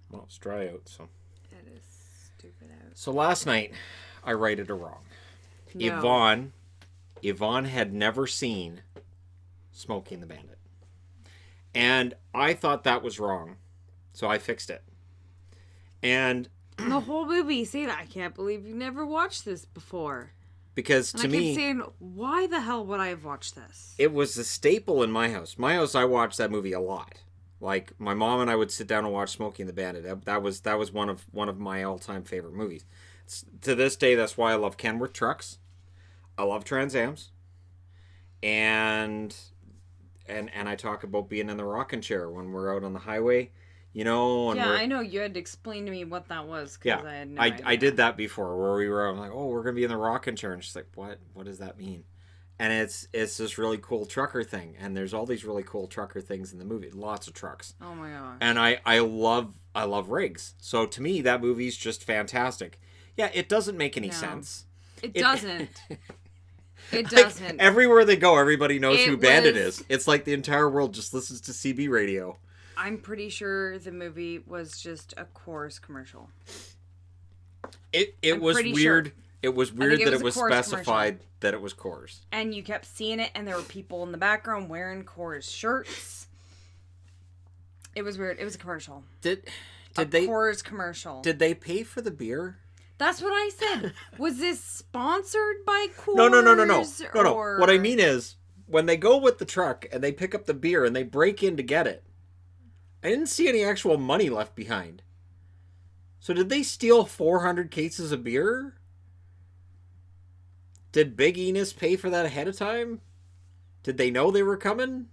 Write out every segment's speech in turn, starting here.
Well, it's dry out, so. It is stupid out. So last night, I righted it wrong. No. Yvonne had never seen Smokey and the Bandit. And I thought that was wrong. So I fixed it. And the whole movie saying, I can't believe you never watched this before. Because and to I me, kept saying, why the hell would I have watched this? It was a staple in my house. My house, I watched that movie a lot. Like my mom and I would sit down and watch Smokey and the Bandit. That was one of my all-time favorite movies. To this day, that's why I love Kenworth trucks. I love Trans Ams, and I talk about being in the rocking chair when we're out on the highway, you know. And I know you had to explain to me what that was. Yeah, I had no idea. I did that before where we were. I'm like, oh, we're gonna be in the rocking chair, and she's like, what? What does that mean? And it's this really cool trucker thing, and there's all these really cool trucker things in the movie. Lots of trucks. Oh my gosh. And I love rigs. So to me, that movie's just fantastic. Yeah, it doesn't make any sense. It doesn't. It doesn't. Like, everywhere they go, everybody knows who Bandit is. It's like the entire world just listens to CB radio. I'm pretty sure the movie was just a Coors commercial. It was weird. Sure. It was weird that it was specified that it was Coors. And you kept seeing it, and there were people in the background wearing Coors shirts. It was weird. It was a commercial. Did they Coors commercial? Did they pay for the beer? That's what I said. Was this sponsored by Coors? No. What I mean is, when they go with the truck and they pick up the beer and they break in to get it, I didn't see any actual money left behind. So did they steal 400 cases of beer? Did Big Enos pay for that ahead of time? Did they know they were coming?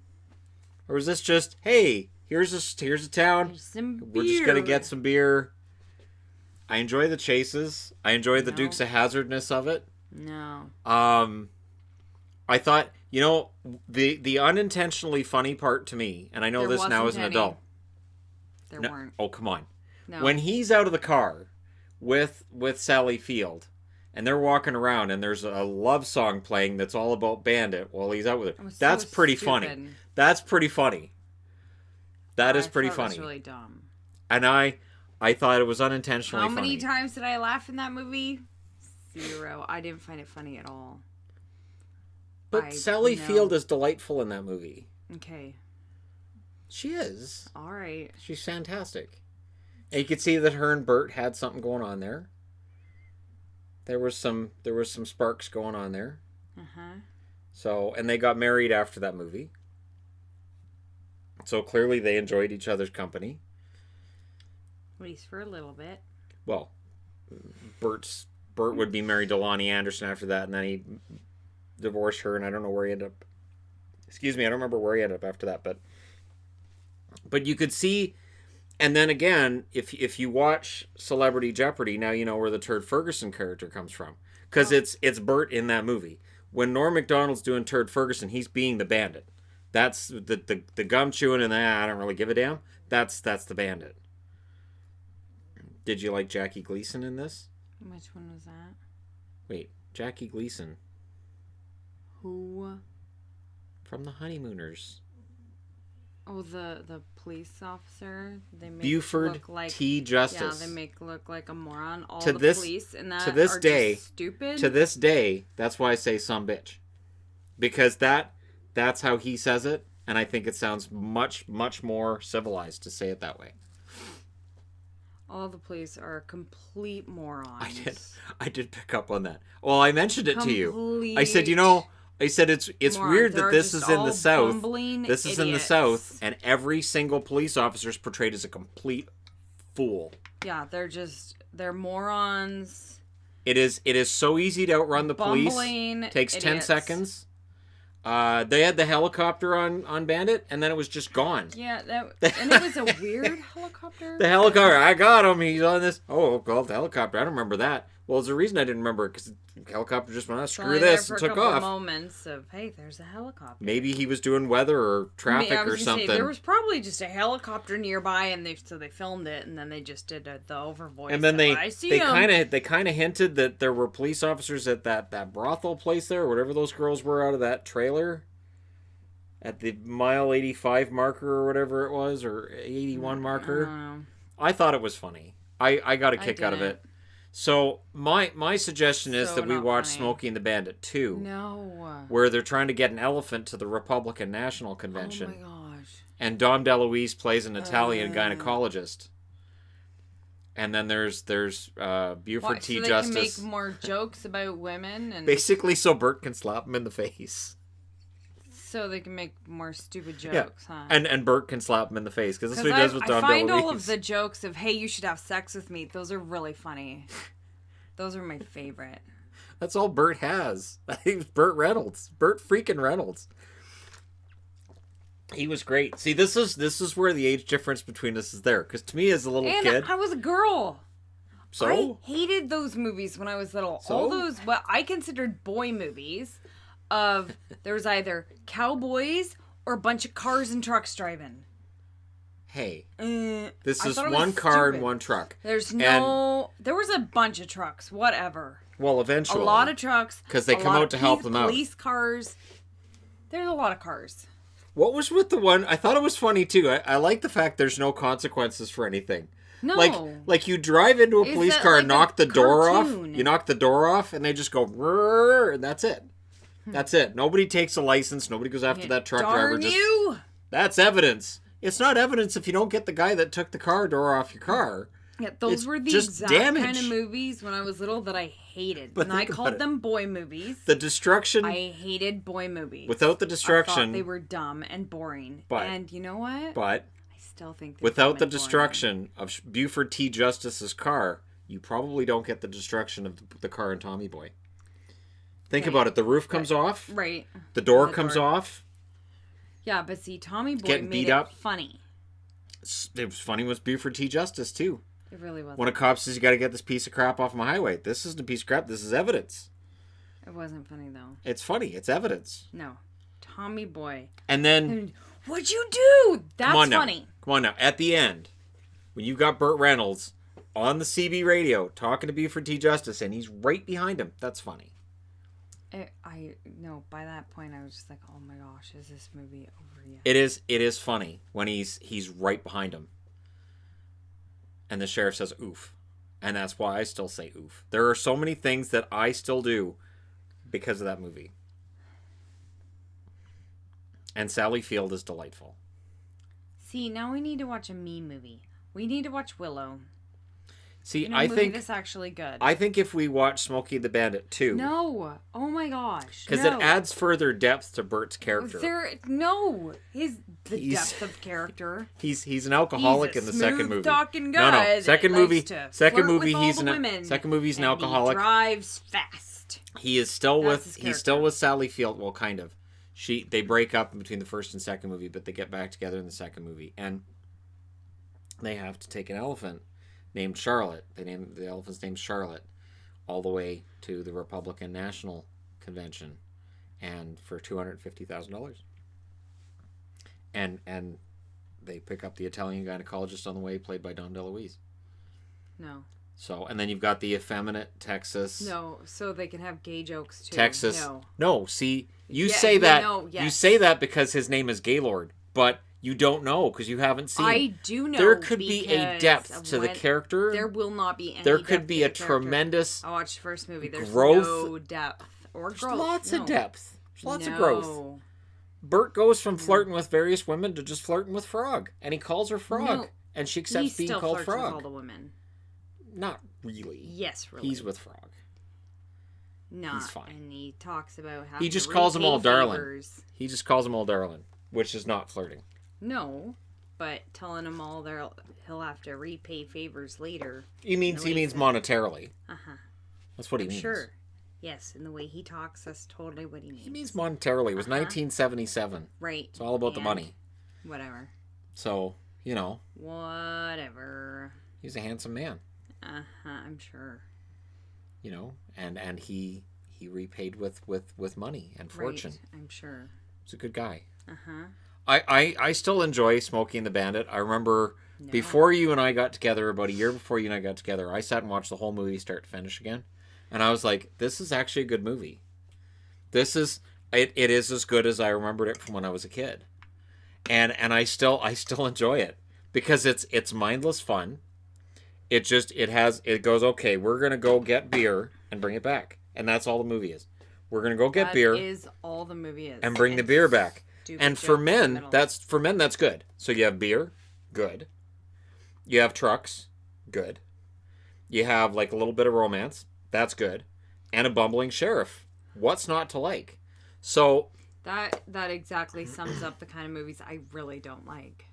Or was this just, hey, here's a town. We're just going to get some beer. I enjoy the chases. I enjoy the Dukes of Hazzardness of it. No. I thought, the unintentionally funny part to me, and I know this now as an adult. There weren't. Oh, come on. No. When he's out of the car with Sally Field, and they're walking around, and there's a love song playing that's all about Bandit while he's out with her. That's pretty funny. That's pretty funny. That is pretty funny. It was really dumb. And I thought it was unintentionally funny. How many times did I laugh in that movie? 0. I didn't find it funny at all. But Sally Field is delightful in that movie. Okay. She is. All right. She's fantastic. And you could see that her and Bert had something going on there. There was some sparks going on there. Uh-huh. So, and they got married after that movie. So clearly they enjoyed each other's company. At least for a little bit. Well, Bert would be married to Lonnie Anderson after that, and then he divorced her, and I don't know where he ended up. Excuse me, I don't remember where he ended up after that, but you could see, and then again, if you watch Celebrity Jeopardy, now you know where the Turd Ferguson character comes from, because it's Bert in that movie. When Norm Macdonald's doing Turd Ferguson, he's being the Bandit. That's the gum chewing and I don't really give a damn. That's the Bandit. Did you like Jackie Gleason in this? Which one was that? Wait, Jackie Gleason. Who? From The Honeymooners. Oh, the police officer. They make Buford look like, T. Justice. Yeah, they make look like a moron. All to the this, police in that to this are day, just stupid. To this day, that's why I say some bitch. Because that's how he says it, and I think it sounds much, much more civilized to say it that way. All the police are complete morons. I did pick up on that. Well, I mentioned it to you. I said, it's morons. weird that this is in the South. This is in the South, and every single police officer is portrayed as a complete fool. Yeah, they're morons. It is so easy to outrun the police. Takes idiots. 10 seconds. They had the helicopter on Bandit, and then it was just gone. Yeah, and it was a weird helicopter. The helicopter, I got him. He's on this. Oh, God, the helicopter. I don't remember that. Well, there's a reason I didn't remember it, because the helicopter just went, screw this, and took off. There were a couple moments of, hey, there's a helicopter. Maybe he was doing weather or traffic or something. There was probably just a helicopter nearby, and they filmed it, and then they just did the overvoice. And then they kind of hinted that there were police officers at that brothel place there, or whatever those girls were out of that trailer, at the mile 85 marker or whatever it was, or 81 marker. I thought it was funny. I got a kick out of didn't. it. So my suggestion is So that we not watch funny. Smokey and the Bandit 2, No. where they're trying to get an elephant to the Republican National Oh Convention, my gosh. and Dom DeLuise plays an Italian gynecologist. And then there's Buford What, T. so they Justice. can make more jokes about women and Basically, so Bert can slap him in the face. so they can make more stupid jokes, huh? And Bert can slap him in the face, because that's what he does with I Dom find all DeLuise. of the jokes of "Hey, you should have sex with me." Those are really funny. Those are my favorite. That's all Bert has. I think it's Burt Reynolds. Burt freaking Reynolds. He was great. See, this is where the age difference between us is there. Because to me, as a little And kid, I was a girl. so I hated those movies when I was little. So? All those what I considered boy movies. Of there was either cowboys or a bunch of cars and trucks driving. hey, Uh, this I is thought it was one car and stupid. one truck. There's no. There was a bunch of trucks. Whatever. Well, A eventually, lot of trucks. 'Cause they a come lot out of to help them out. Police cars. There's a lot of cars. What was with the one? I thought it was funny too. I like the fact there's no consequences for anything. No. Like you drive into a Is police that car like and a knock the door off. cartoon? You knock the door off, and they just go, "Rrrr," and that's it. That's it. Nobody takes a license. Nobody goes after that truck driver. Darn Just you! that's evidence. It's not evidence if you don't get the guy that took the car door off your car. Yeah, those It's were the just exact kind damage. of movies when I was little that I hated. But And I think about called it. them boy movies. The destruction I hated boy movies. without the I thought destruction, they were dumb and boring. But- and you know what? but I still think they're without dumb the and boring. destruction of Buford T. Justice's car, you probably don't get the destruction of the car in Tommy Boy. Think Okay. about it. The roof comes off. Right. The door The comes door. off. Yeah, but see, Tommy Boy Getting made beat it up. funny. It was funny with Buford T. Justice too. It really wasn't. When a cop says you got to get this piece of crap off my highway, this isn't a piece of crap. This is evidence. It wasn't funny though. It's funny. It's evidence. No. Tommy Boy. And then And what'd you do? That's come on now. funny. Come on now. At the end, when you've got Burt Reynolds on the CB radio talking to Buford T. Justice, and he's right behind him, that's funny. No, by that point I was just like, oh my gosh, is this movie over yet? It is funny when he's right behind him. And the sheriff says oof. And that's why I still say oof. There are so many things that I still do because of that movie. And Sally Field is delightful. See, now we need to watch a me movie. We need to watch Willow. See, You know, I a movie think that's actually good. if we watch Smokey the Bandit 2, No. Oh my gosh. because no. it adds further depth to Bert's character. The He's- depth of character. He's an alcoholic He's a in the second movie. smooth-talking guy. Second that movie. likes to Second flirt movie. with all He's the an women, second movie. He's an and alcoholic. He drives fast. He is still That's with his character. Sally Field. Well, kind of. They break up in between the first and second movie, but they get back together in the second movie, and they have to take an elephant named Charlotte. The elephant's named Charlotte, all the way to the Republican National Convention, and for $250,000. And they pick up the Italian gynecologist on the way, played by Dom DeLuise. No. So, and then you've got the effeminate Texas. No, so they can have gay jokes too. Texas. No. No, see, you Yeah, say we that. know, You yes. say that because his name is Gaylord, but you don't know because you haven't seen. I do know. There could be a because depth of to the when- character. There will not be any. There depth could be to a the character. tremendous I watched the first movie. There's growth. no depth or There's growth. lots No. of depth. There's lots of No. growth. Bert goes from flirting with various women to just flirting with Frog, and he calls her Frog, No. and she He accepts being still called flirts with all Frog. the women. Not really. Yes, really. He's with Frog. Not. he's fine. And he talks about how He just calls them all darling. He just calls them all darling, which is not flirting. No, but telling them all he'll have to repay favors later. He means way monetarily. Uh-huh. That's what he I'm means. sure. Yes, and the way he talks, that's totally what he means. He means monetarily. It was 1977. Right. It's all about the And money. Whatever. So, Whatever. he's a handsome man, Uh-huh, I'm sure. and he repaid with money and fortune. Right, I'm sure. He's a good guy. Uh-huh. I still enjoy Smokey and the Bandit. I remember before you and I got together, about a year before you and I got together, I sat and watched the whole movie start to finish again. And I was like, this is actually a good movie. It is as good as I remembered it from when I was a kid. And I still enjoy it because it's mindless fun. It goes, okay, we're going to go get beer and bring it back. And that's all the movie is. We're going to go get beer. That is all the movie is. And bring the beer back. And for men, that's that's good. So you have beer, good. You have trucks, good. You have like a little bit of romance, that's good. And a bumbling sheriff. What's not to like? So that exactly sums up the kind of movies I really don't like.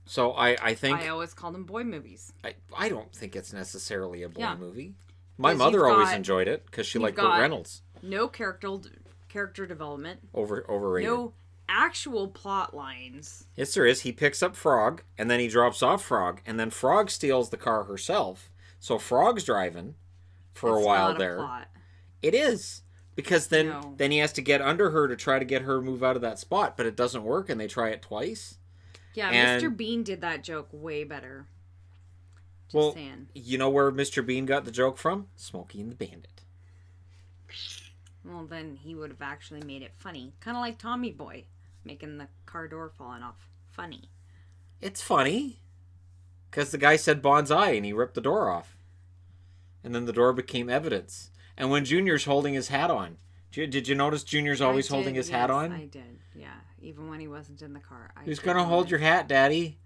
So I think I always call them boy movies. I don't think it's necessarily a boy movie. My 'Cause mother always enjoyed it because she liked Burt Reynolds. No character development. Overrated. No actual plot lines. Yes, there is. He picks up Frog, and then he drops off Frog, and then Frog steals the car herself. So Frog's driving for a while there. Plot. It is. Because then he has to get under her to try to get her to move out of that spot, but it doesn't work, and they try it twice. Yeah, Mr. Bean did that joke way better. Just saying. You know where Mr. Bean got the joke from? Smokey and the Bandit. Well, then he would have actually made it funny. Kind of like Tommy Boy, making the car door falling off. Funny. It's funny. Because the guy said bonsai and he ripped the door off. And then the door became evidence. And when Junior's holding his hat on. Did you notice Junior's always holding his hat on? I did, yeah. Even when he wasn't in the car. Who's going to hold your hat, Daddy?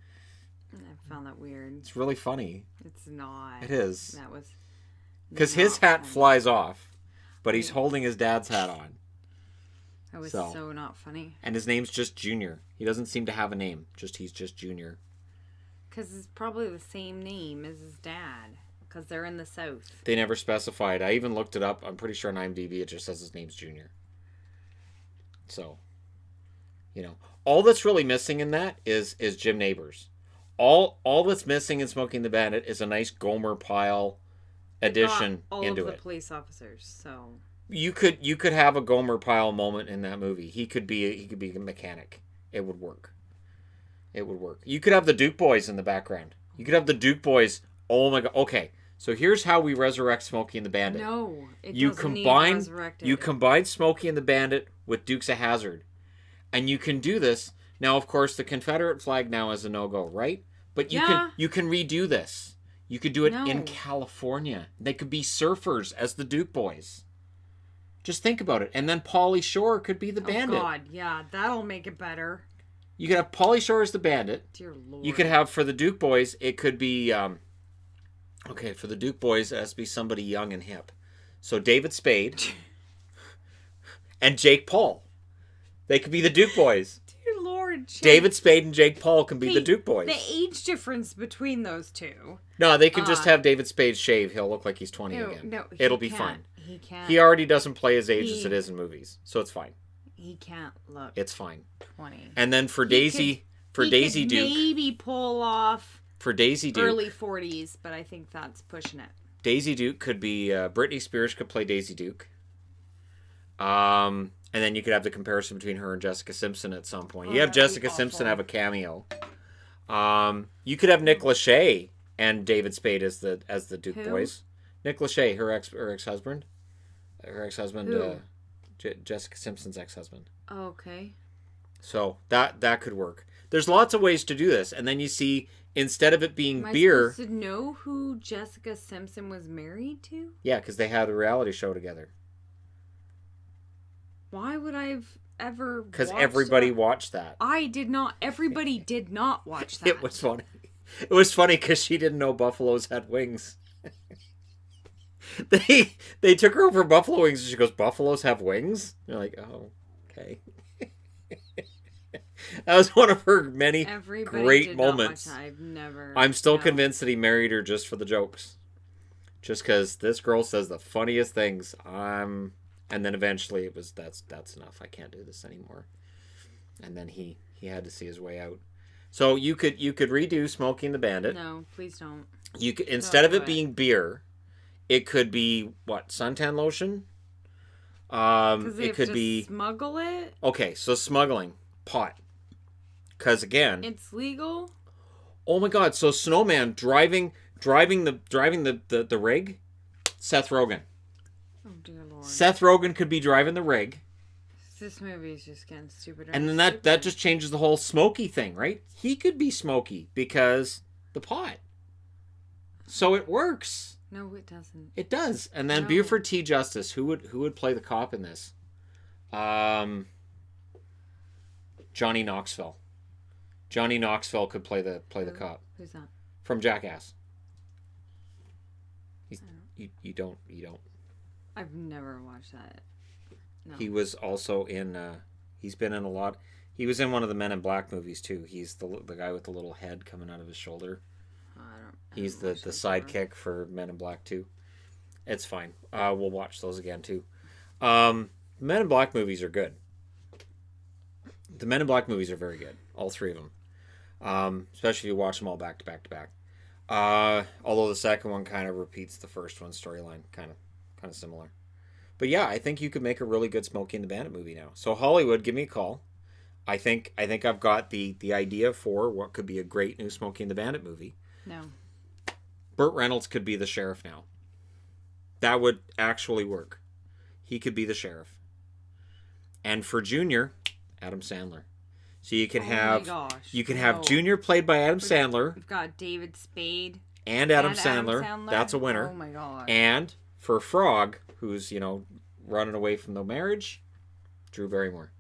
I found that weird. It's really funny. It's not. It is. That was... Because his hat flies off. But he's holding his dad's hat on. That was so not funny. And his name's just Junior. He doesn't seem to have a name. He's just Junior. Because it's probably the same name as his dad. Because they're in the South. They never specified. I even looked it up. I'm pretty sure on IMDb it just says his name's Junior. So, all that's really missing in that is Jim Nabors. All that's missing in Smoking the Bandit is a nice Gomer Pyle addition into it. All of the police officers, so you could have a Gomer Pyle moment in that movie. He could be a mechanic. It would work. You could have the Duke Boys in the background. You could have the Duke Boys. Oh my god. Okay. So here's how we resurrect Smokey and the Bandit. No, you combine Smokey and the Bandit with Dukes of Hazzard, and you can do this. Now, of course, the Confederate flag now is a no-go, right? But you can redo this. You could do it in California. They could be surfers as the Duke Boys. Just think about it. And then Pauly Shore could be the Bandit. Oh God, yeah, that'll make it better. You could have Pauly Shore as the Bandit. Dear Lord. You could have for the Duke Boys. It could be. For the Duke Boys, it has to be somebody young and hip. So David Spade and Jake Paul. They could be the Duke Boys. Dear Lord. Jake. David Spade and Jake Paul can be the Duke Boys. The age difference between those two. No, they can just have David Spade shave. He'll look like he's 20 again. No, it'll be fine. He can't. He already doesn't play his age as it is in movies. So it's fine. He can't look. It's fine. 20. And then for Daisy Duke. Maybe pull off. For Daisy Duke. Early 40s, but I think that's pushing it. Daisy Duke could be... Britney Spears could play Daisy Duke. And then you could have the comparison between her and Jessica Simpson at some point. You have Jessica Simpson have a cameo. You could have Nick Lachey and David Spade as the Duke Boys. Nick Lachey, her ex-husband. Her ex-husband, Jessica Simpson's ex-husband. Oh, okay. So that could work. There's lots of ways to do this. And then you see... Instead of it being beer... Am I supposed to know who Jessica Simpson was married to? Yeah, because they had a reality show together. Why would I've ever Because everybody watched that. I did not. Everybody did not watch that. It was funny. It was funny because she didn't know buffaloes had wings. They took her over buffalo wings and she goes, buffaloes have wings? You're like, oh, okay. That was one of her many great moments. I'm still convinced that he married her just for the jokes. Just because this girl says the funniest things. And then eventually it was, that's enough. I can't do this anymore. And then he had to see his way out. So you could redo Smokey and the Bandit. No, please don't. You could, instead of it being beer, it could be what, suntan lotion? It could be smuggle it. Okay, so smuggling pot. Because again, it's legal. Oh my God! So Snowman driving the rig. Seth Rogen. Oh dear Lord. Seth Rogen could be driving the rig, This movie is just getting stupider. And then that just changes the whole Smokey thing, right? He could be Smokey because the pot. So it works. No, it doesn't. It does. And then No. Buford T. Justice, who would play the cop in this? Johnny Knoxville. Johnny Knoxville could play the cop Who's that? from Jackass. You don't. I've never watched that. No. He was also in. He's been in a lot. He was in one of the Men in Black movies too. He's the guy with the little head coming out of his shoulder. He's the sidekick for Men in Black 2. It's fine. We'll watch those again too. Men in Black movies are good. The Men in Black movies are very good. All three of them. Especially if you watch them all back to back to back. Although the second one kind of repeats the first one's storyline, kind of similar. But yeah, I think you could make a really good Smokey and the Bandit movie now. So Hollywood, give me a call. I think I've got the idea for what could be a great new Smokey and the Bandit movie. No. Burt Reynolds could be the sheriff now. That would actually work. He could be the sheriff. And for Junior, Adam Sandler. So you can have Junior played by Adam Sandler. We've got David Spade and Adam Sandler. That's a winner. Oh my gosh. And for Frog, who's, running away from the marriage, Drew Barrymore.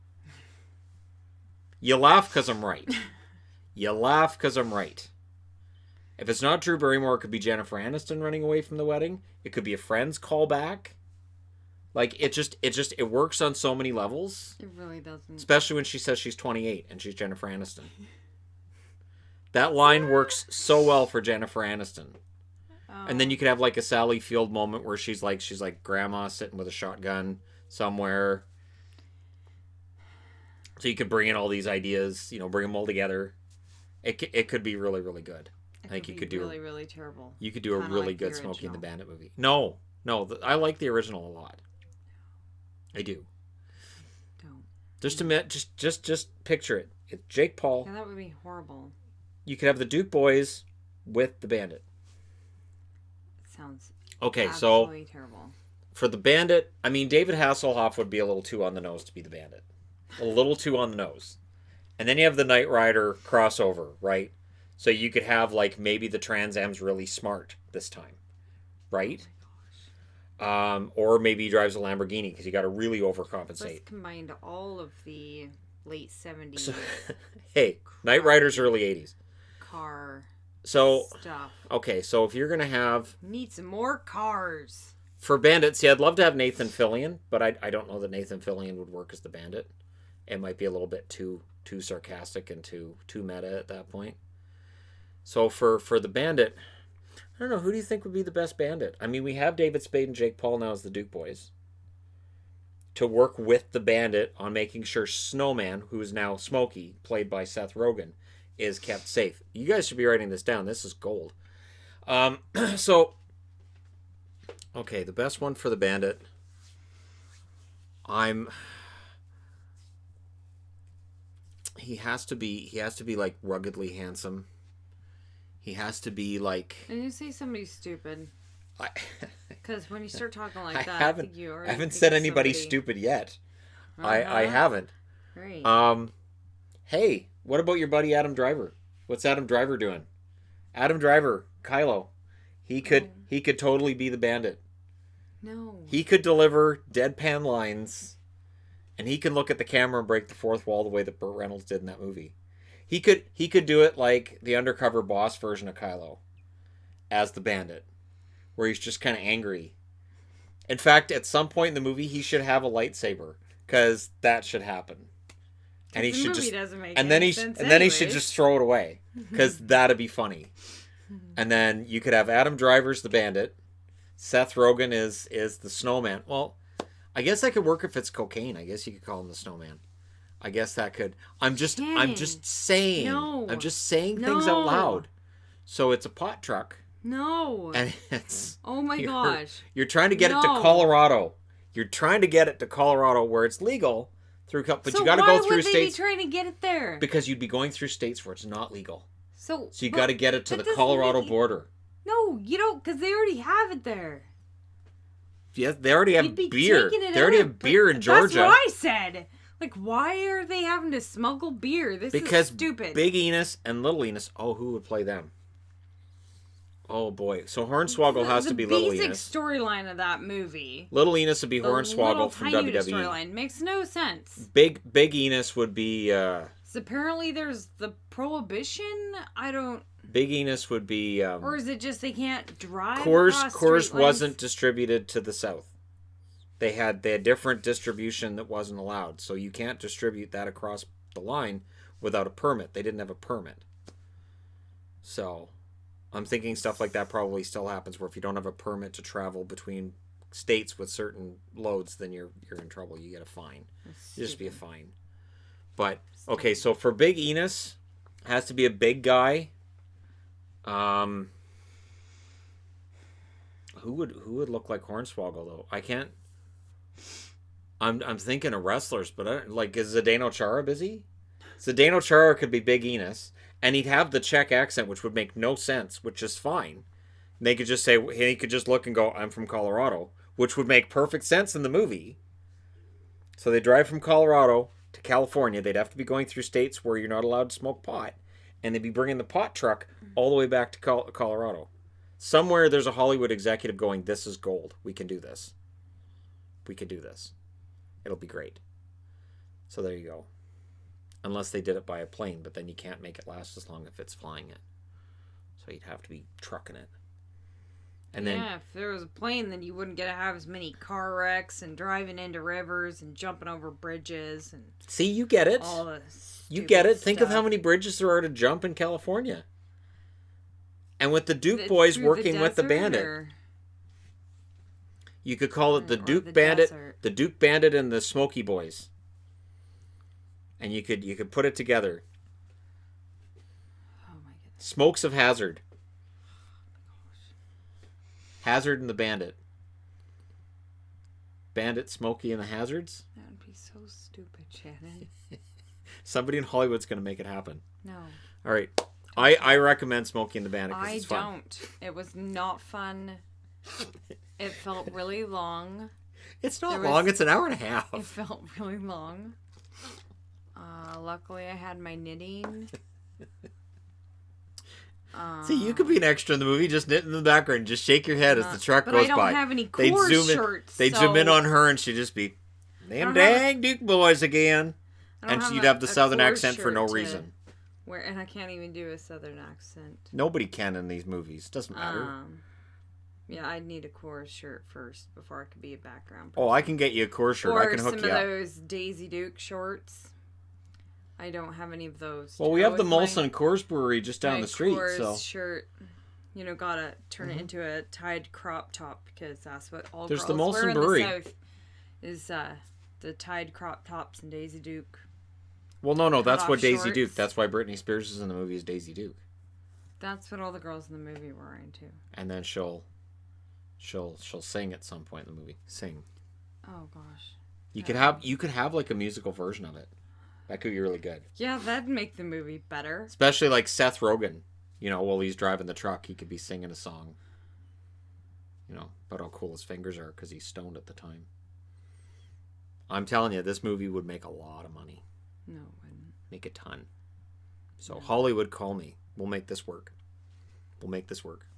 You laugh because I'm right. You laugh because I'm right. If it's not Drew Barrymore, it could be Jennifer Aniston running away from the wedding. It could be a Friends callback. Like, it works on so many levels. It really doesn't. Especially when she says she's 28 and she's Jennifer Aniston. That line works so well for Jennifer Aniston. Oh. And then you could have like a Sally Field moment where she's like grandma sitting with a shotgun somewhere. So you could bring in all these ideas, bring them all together. It could be really, really good. I think you could do really, really terrible. You could do a really good Smokey and the Bandit movie. No, I like the original a lot. I do. Don't. Just picture it. It's Jake Paul. Yeah, that would be horrible. You could have the Duke boys with the Bandit. Sounds absolutely terrible. For the Bandit, I mean, David Hasselhoff would be a little too on the nose to be the Bandit. A little too on the nose. And then you have the Knight Rider crossover, right? So you could have, like, maybe the Trans Am's really smart this time, right? Or maybe he drives a Lamborghini because you got to really overcompensate. Let's combine all of the late 70s. So, hey, Knight Rider's early 80s. Car stuff. Okay, so if you're going to have... Need some more cars. For Bandit, see, I'd love to have Nathan Fillion, but I don't know that Nathan Fillion would work as the Bandit. It might be a little bit too sarcastic and too meta at that point. So for the Bandit... I don't know, who do you think would be the best Bandit? I mean, we have David Spade and Jake Paul now as the Duke boys to work with the Bandit on making sure Snowman, who is now Smokey, played by Seth Rogen, is kept safe. You guys should be writing this down. This is gold. So, okay, the best one for the Bandit. He has to be like ruggedly handsome. He has to be like... And you say somebody stupid. Because when you start talking like that, I haven't said anybody stupid yet. I haven't. Great. Hey, what about your buddy Adam Driver? What's Adam Driver doing? Adam Driver, Kylo. He could totally be the Bandit. No. He could deliver deadpan lines, and he can look at the camera and break the fourth wall the way that Burt Reynolds did in that movie. He could do it like the undercover boss version of Kylo as the Bandit, where he's just kind of angry. In fact, at some point in the movie, he should have a lightsaber, because that should happen. And he should just, and then he should just throw it away, because that'd be funny. And then you could have Adam Driver's the Bandit, Seth Rogen is the Snowman. Well, I guess that could work if it's cocaine. I guess you could call him the Snowman. I guess that could. I'm just saying. No. I'm just saying things out loud. So it's a pot truck. No. And it's... Oh my gosh. You're trying to get it to Colorado. You're trying to get it to Colorado where it's legal. But you got to go through states... So why would they be trying to get it there? Because you'd be going through states where it's not legal. So you got to get it to the Colorado border. No, you don't, because they already have it there. Yeah, they already have beer. They already have beer in Georgia. That's what I said. Like, why are they having to smuggle beer? This Because is stupid. Big Enos and Little Enos. Oh, who would play them? Oh boy. So Hornswoggle has to be Little basic Enos. storyline of that movie. Little Enos would be The Hornswoggle little from tiny bit of WWE. storyline makes no sense. Big Enos would be. So apparently, there's the prohibition. I don't. Big Enos would be. Or is it just they can't drive? Coors wasn't distributed to the South. They had different distribution that wasn't allowed, so you can't distribute that across the line without a permit. They didn't have a permit. So, I'm thinking stuff like that probably still happens, where if you don't have a permit to travel between states with certain loads, then you're in trouble. You get a fine. You just be a fine. But okay, so for Big Enos, has to be a big guy. Who would look like Hornswoggle though? I can't. I'm thinking of wrestlers, but is Zdeno Chara busy? Zdeno Chara could be Big Enos, and he'd have the Czech accent, which would make no sense, which is fine. And they could just say, he could just look and go, "I'm from Colorado," which would make perfect sense in the movie. So they drive from Colorado to California. They'd have to be going through states where you're not allowed to smoke pot, and they'd be bringing the pot truck all the way back to Colorado. Somewhere there's a Hollywood executive going, "This is gold. We can do this. We can do this. It'll be great." So there you go. Unless they did it by a plane, but then you can't make it last as long if it's flying it. So you'd have to be trucking it. And then, yeah, if there was a plane, then you wouldn't get to have as many car wrecks and driving into rivers and jumping over bridges and see, you get it. all the You get it. Think of stuff. how many bridges there are to jump in California. And with the Duke Is it boys through the working with the desert, Bandit. or- You could call it the Or Duke the Bandit, desert. the Duke Bandit and the Smokey boys. And you could put it together. Oh my goodness. Smokes of Hazard. Hazard and the Bandit. Bandit, Smokey, and the Hazards. That would be so stupid, Shannon. Somebody in Hollywood's going to make it happen. No. All right. I recommend Smokey and the Bandit because I it's fun. don't. It was not fun. It felt really long. It's not long. It's an hour and a half. It felt really long. Luckily, I had my knitting. See, you could be an extra in the movie, just knit in the background, just shake your head as the truck but goes I don't by. have any They'd core zoom shirts. They'd so zoom in on her, and she'd just be, "Them dang Duke boys again," and you'd have the southern core accent for no shirt to reason. and I can't even do a southern accent. Nobody can in these movies. Doesn't matter. Yeah, I'd need a core shirt first before I could be a background. Oh, I can get you a core shirt. Or I can hook some you of up. those Daisy Duke shorts. I don't have any of those. Well, to we go have the with my- Molson Coors Brewery just down my the street. Coors So shirt, gotta turn it into a tied crop top because that's what all There's the girls wear Molson in Brewery. the South. Is the tied crop tops and Daisy Duke. well, no, that's cut-off what Daisy shorts. Duke. That's why Britney Spears is in the movie as Daisy Duke. That's what all the girls in the movie were into. And then she'll sing at some point in the movie. Sing. Oh gosh. You could have like a musical version of it. That could be really good. Yeah, that'd make the movie better. Especially like Seth Rogen. While he's driving the truck, he could be singing a song. About how cool his fingers are because he's stoned at the time. I'm telling you, this movie would make a lot of money. No, it wouldn't. Make a ton. So Hollywood, call me. We'll make this work.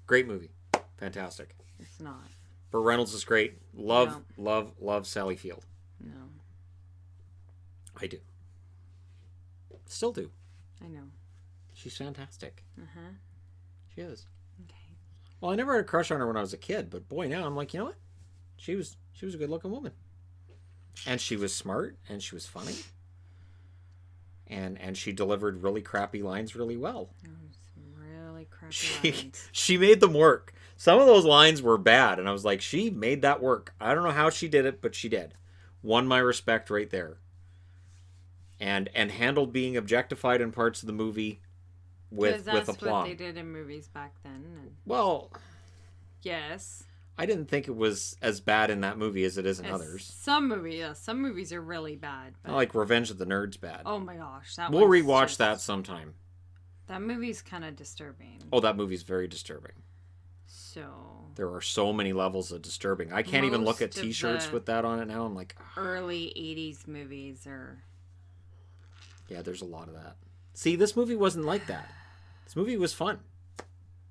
Great movie. Fantastic. It's not. Burt Reynolds is great. Love Sally Field. No. I do. Still do. I know. She's fantastic. Uh-huh. She is. Okay. Well, I never had a crush on her when I was a kid, but boy, now I'm like, you know what? She was a good-looking woman. And she was smart, and she was funny. And she delivered really crappy lines really well. Oh, some really crappy lines. She made them work. Some of those lines were bad, and I was like, she made that work. I don't know how she did it, but she did. Won my respect right there. And handled being objectified in parts of the movie with that's aplomb. what they did in movies back then. And Well, yes. I didn't think it was as bad in that movie as it is in others. Some movies are really bad. But, Not like Revenge of the Nerds bad. oh my gosh, We'll one's rewatch just- that sometime. That movie's kind of disturbing. Oh, that movie's very disturbing. So There are so many levels of disturbing. I can't even look at Most of T-shirts the with that on it now. I'm like, early '80s movies are Yeah, there's a lot of that. See, this movie wasn't like that. This movie was fun.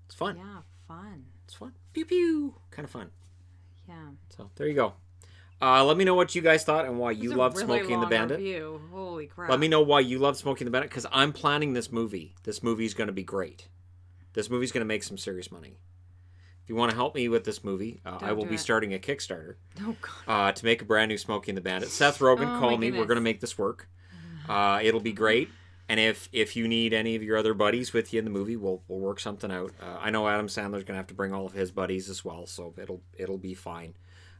It's fun. Yeah, fun. It's fun. Pew pew. Kind of fun. Yeah. So there you go. Let me know what you guys thought and why you loved really Smokey and the long Bandit. review. Holy crap. Let me know why you love Smokey and the Bandit, because I'm planning this movie. This movie's going to be great. This movie's going to make some serious money. If you want to help me with this movie, I will be starting a Kickstarter to make a brand new Smokey and the Bandit. Seth Rogen, call me. We're going to make this work. It'll be great. And if you need any of your other buddies with you in the movie, we'll work something out. I know Adam Sandler's going to have to bring all of his buddies as well, so it'll be fine.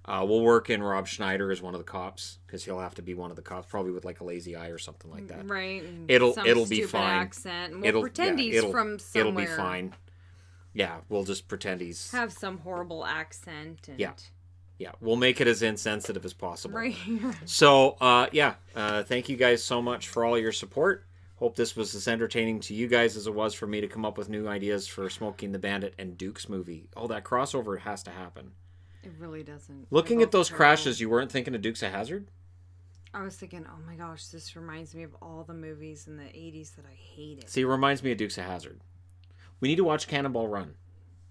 We'll work in Rob Schneider as one of the cops, because he'll have to be one of the cops, probably with like a lazy eye or something like that. Right. It'll be fine. Accent. We'll pretend he's from somewhere. It'll be fine. Yeah, we'll just pretend he's have some horrible accent. And... Yeah, we'll make it as insensitive as possible. Right. So, thank you guys so much for all your support. Hope this was as entertaining to you guys as it was for me to come up with new ideas for Smokey and the Bandit and Duke's movie. Oh, that crossover has to happen. It really doesn't. Looking at those crashes, you weren't thinking of Dukes of Hazzard? I was thinking, oh my gosh, this reminds me of all the movies in the 80s that I hated. See, it reminds me of Dukes of Hazzard. We need to watch Cannonball Run.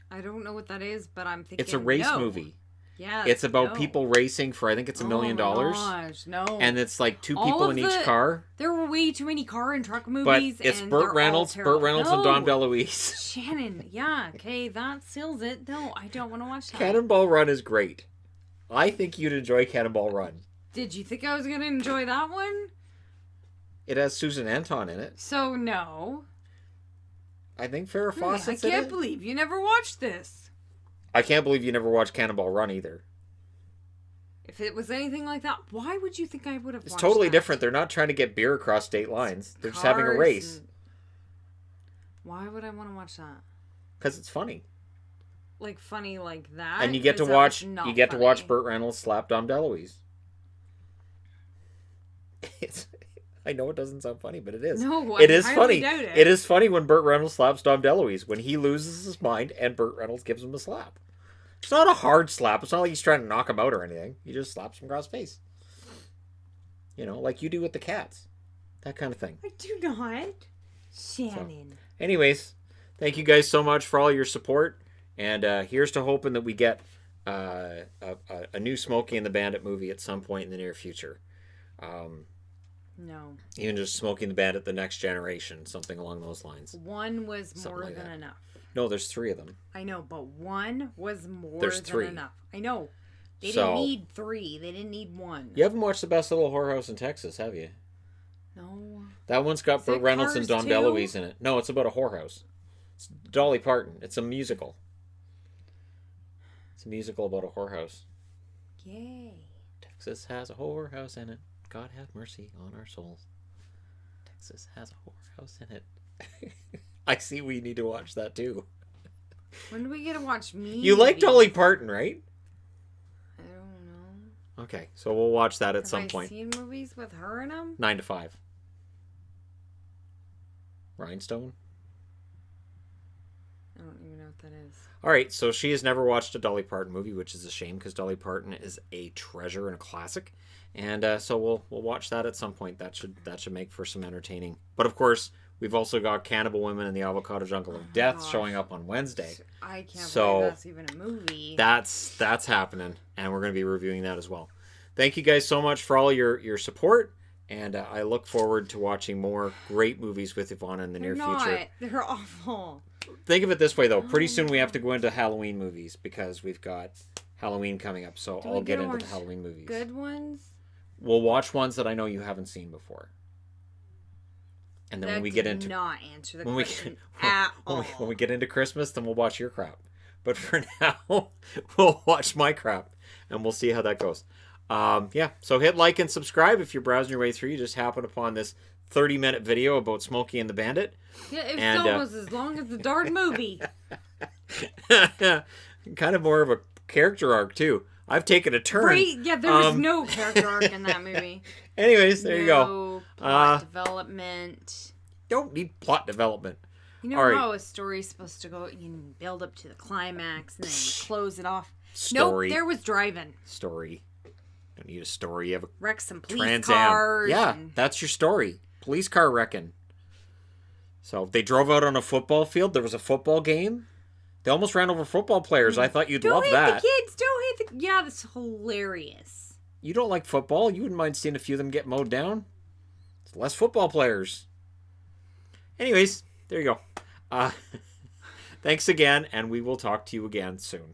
I don't know what that is, but I'm thinking it's a race movie. Yeah, it's about people racing for, I think it's $1 million. Oh my gosh, no. And it's like two people in each car. There were way too many car and truck movies. But it's Burt Reynolds and Don DeLuise. Shannon, yeah, okay, that seals it. No, I don't want to watch that. Cannonball Run is great. I think you'd enjoy Cannonball Run. Did you think I was going to enjoy that one? It has Susan Anton in it. So, no. I think Farrah Fawcett's in it. I can't believe you never watched this. I can't believe you never watched Cannonball Run either. If it was anything like that, why would you think I would have watched It's totally that? different. They're not trying to get beer across state lines. They're just having a race. Why would I want to watch that? Because it's funny. Like funny like that? And you get to watch to watch Burt Reynolds slap Dom DeLuise. I know it doesn't sound funny, but it is. No, it is funny. Doubt it. It is funny when Burt Reynolds slaps Dom DeLuise, when he loses his mind and Burt Reynolds gives him a slap. It's not a hard slap. It's not like he's trying to knock him out or anything. He just slaps him across the face. You know, like you do with the cats. That kind of thing. I do not. Shannon. So, anyways, thank you guys so much for all your support. And here's to hoping that we get a new Smokey and the Bandit movie at some point in the near future. No. Even just Smokey and the Bandit, The Next Generation, something along those lines. One was something more like than that. enough. No, there's 3 of them. I know, but one was more There's than 3. enough. I know. They didn't need 3. They didn't need 1. You haven't watched The Best Little Whorehouse in Texas, have you? No. That one's got Burt Reynolds and Dom too? DeLuise in it. No, it's about a whorehouse. It's Dolly Parton. It's a musical. It's a musical about a whorehouse. Yay. Texas has a whorehouse in it. God have mercy on our souls. Texas has a whorehouse in it. I see we need to watch that too. When do we get to watch me? You like Dolly Parton, right? I don't know. Okay, so we'll watch that at some point. Have I seen movies with her in them? 9 to 5. Rhinestone? I don't even know what that is. All right, so she has never watched a Dolly Parton movie, which is a shame because Dolly Parton is a treasure and a classic. And so we'll watch that at some point. That should make for some entertaining. But of course, we've also got Cannibal Women in the Avocado Jungle of Death showing up on Wednesday. I can't believe that's even a movie. That's happening, and we're going to be reviewing that as well. Thank you guys so much for all your support, and I look forward to watching more great movies with Yvonne in the near future. They're awful. Think of it this way, though. Pretty soon we have to go into Halloween movies because we've got Halloween coming up, so I'll get into the Halloween movies. Good ones? We'll watch ones that I know you haven't seen before. And then when we get into not answer the question at all. When we get into Christmas, then we'll watch your crap. But for now, we'll watch my crap, and we'll see how that goes. So hit like and subscribe if you're browsing your way through. You just happen upon this 30-minute video about Smokey and the Bandit. Yeah, it still was as long as the darn movie. Kind of more of a character arc, too. I've taken a turn. Right? Yeah, there was no character arc in that movie. Anyways, there you go. No plot development. Don't need plot development. You know how a story's supposed to go? You build up to the climax and then you close it off. Story. Nope, there was driving. Story. Don't need a story. You have a wreck some police Trans Am. cars. Yeah, that's your story. Police car wrecking. So they drove out on a football field. There was a football game. They almost ran over football players. I thought you'd love that. Don't hate the kids. Don't hate the... Yeah, that's hilarious. You don't like football? You wouldn't mind seeing a few of them get mowed down? It's less football players. Anyways, there you go. Thanks again, and we will talk to you again soon.